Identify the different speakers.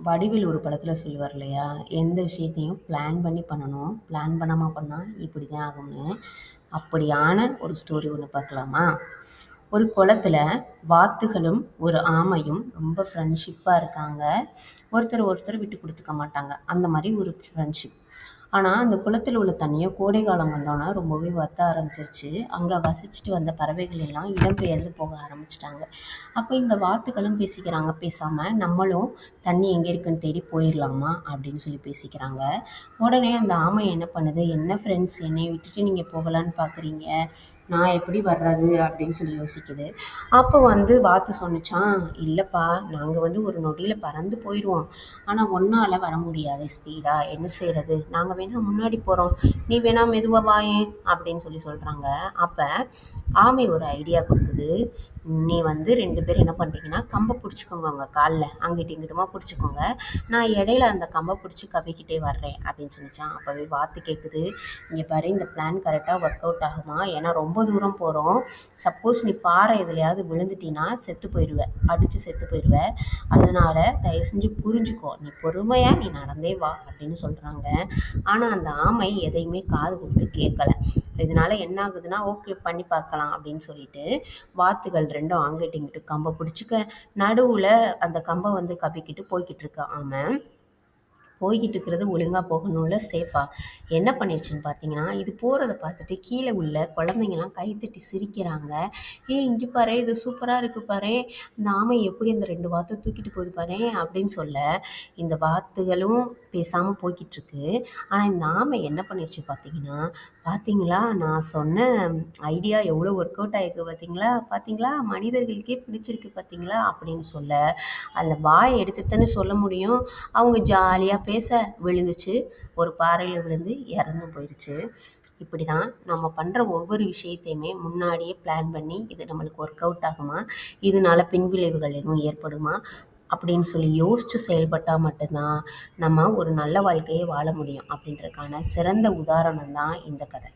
Speaker 1: வடிவேலு ஒரு படத்துல சொல்லுவார் இல்லையா? எந்த விஷயத்தையும் பிளான் பண்ணி பண்ணணும். பிளான் பண்ணாம பண்ணா இப்படி தான் ஆகும்னு. அப்படியான ஒரு ஸ்டோரி ஒண்ணு பார்க்கலாமா? ஒரு குளத்துல வாத்துகளும், ஒரு ஆமையும் ரொம்ப ஃப்ரெண்ட்ஷிப்பா இருக்காங்க. ஒருத்தர் ஒருத்தர் விட்டு குடுத்துக்க மாட்டாங்க. அந்த மாரி ஒரு ஃப்ரெண்ட்ஷிப். ஆனா, அந்த குளத்துல உள்ள தண்ணிய கோடை காலம் வந்தோனே ரொம்பவே வத்த ஆரம்பிச்சிருச்சு. அங்க வசிச்சுட்டு வந்த பறவைகள் எல்லாம் இடம்பெயர்ந்து போக ஆரம்பிச்சுட்டாங்க. அப்ப இந்த வாத்துக்களும் பேசிக்கிறாங்க, பேசாம நம்மளும் தண்ணி எங்க இருக்குன்னு தேடி போயிரலாமா? அப்படின்னு சொல்லி பேசிக்கிறாங்க. உடனே அந்த ஆமை என்ன பண்ணுது, "என்ன ஃப்ரெண்ட்ஸ் என்னைய விட்டுட்டு நீங்க போகலான்னு பார்க்குறீங்க. நான் எப்படி வர்றது?" அப்படின்னு சொல்லி யோசிக்குது. அப்போ வாத்து சொன்னுச்சாம், "இல்லப்பா, நாங்க ஒரு நொடியில பறந்து போயிருவோம். ஆனா உன்னால வர முடியாது ஸ்பீடா. என்ன செய்றது? நாங்க வேணா முன்னாடி போறோம். நீ வேணா மெதுவா வாயேன்." அப்படின்னு சொல்லி சொல்றாங்க. அப்ப ஆமை ஒரு ஐடியா குடுக்குது. "நீ 2 பேரும் என்ன பண்றீங்கன்னா, கம்ப புடிச்சுக்கோங்க உங்க கால்ல. அங்கிட்டும் இங்கிட்டுமா புடிச்சுக்கோங்க. நான் இடையில அந்த கம்ப புடிச்சு கவ்விக்கிட்டே வர்றேன்." அப்படின்னு சொன்னுச்சாம். அப்பவே வாத்து கேட்குது, "இங்க பாரு, இந்த பிளான் கரெக்ட்டா ஒர்க் அவுட் ஆகுமா? ஏன்னா ரொம்ப தூரம் போறோம். சப்போஸ் நீ பாறை எதுலயாவது விழுந்துட்டீன்னா செத்து போயிருவ. அடிச்சு செத்து போயிருவ. அதனால தயவு செஞ்சு புரிஞ்சுக்கோ. நீ நடந்தே வா." அப்படின்னு சொல்றாங்க. ஆனா அந்த ஆமை எதையுமே காது குடுத்து கேட்கல. இதனால என்ன ஆகுதுன்னா, ஓகே பண்ணி பார்க்கலாம் அப்படின்னு சொல்லிட்டு, வாத்துகள் 2ம் அங்கிட்டு இங்கிட்டு கம்ப பிடிச்சுக்க, நடுவுல அந்த கம்ப கவ்விக்கிட்டு போய்க்கிட்டு இருக்கு ஆமை. போய்க்கிட்டு இருக்கிறது ஒழுங்கா போகணும்ல சேஃபா. என்ன பண்ணிருச்சுன்னு பார்த்தீங்கன்னா, இது போறத பார்த்துட்டு கீழ உள்ள குழந்தைங்கலாம் கைத்தட்டி சிரிக்கிறாங்க. "ஏய் இங்க பாரேன், இது சூப்பரா இருக்கு பாரேன். இந்த ஆமை எப்படி அந்த 2 வாத்த தூக்கிட்டு போகுது பாரேன்." அப்படின்னு சொல்ல, இந்த வாத்துகளும் பேசாம போய்க்கிட்டு இருக்கு. ஆனா இந்த ஆமை என்ன பண்ணிருச்சு பார்த்தீங்கன்னா, "பார்த்தீங்களா நான் சொன்ன ஐடியா எவ்வளோ ஒர்க் அவுட் ஆயிருக்கு பார்த்தீங்களா? பார்த்தீங்களா? மனிதர்களுக்கே பிடிச்சிருக்கு பார்த்தீங்களா?" அப்படின்னு சொல்ல, அந்த வாய் எடுத்துட்டு தானே சொல்ல முடியும். அவங்க ஜாலியா பேச விழுந்துச்சு. ஒரு பாறையில விழுந்து இறந்தும் போயிருச்சு. இப்படிதான் நம்ம பண்ற ஒவ்வொரு விஷயத்தையுமே முன்னாடியே பிளான் பண்ணி, இது நம்மளுக்கு ஒர்க் அவுட் ஆகுமா? இதனால பின்விளைவுகள் எதுவும் ஏற்படுமா? அப்படின்னு சொல்லி யோசிச்சு செயல்பட்டா மட்டும்தான், நம்ம ஒரு நல்ல வாழ்க்கைய வாழ முடியும். அப்படின்றதுக்கான சிறந்த உதாரணம் தான் இந்த கதை.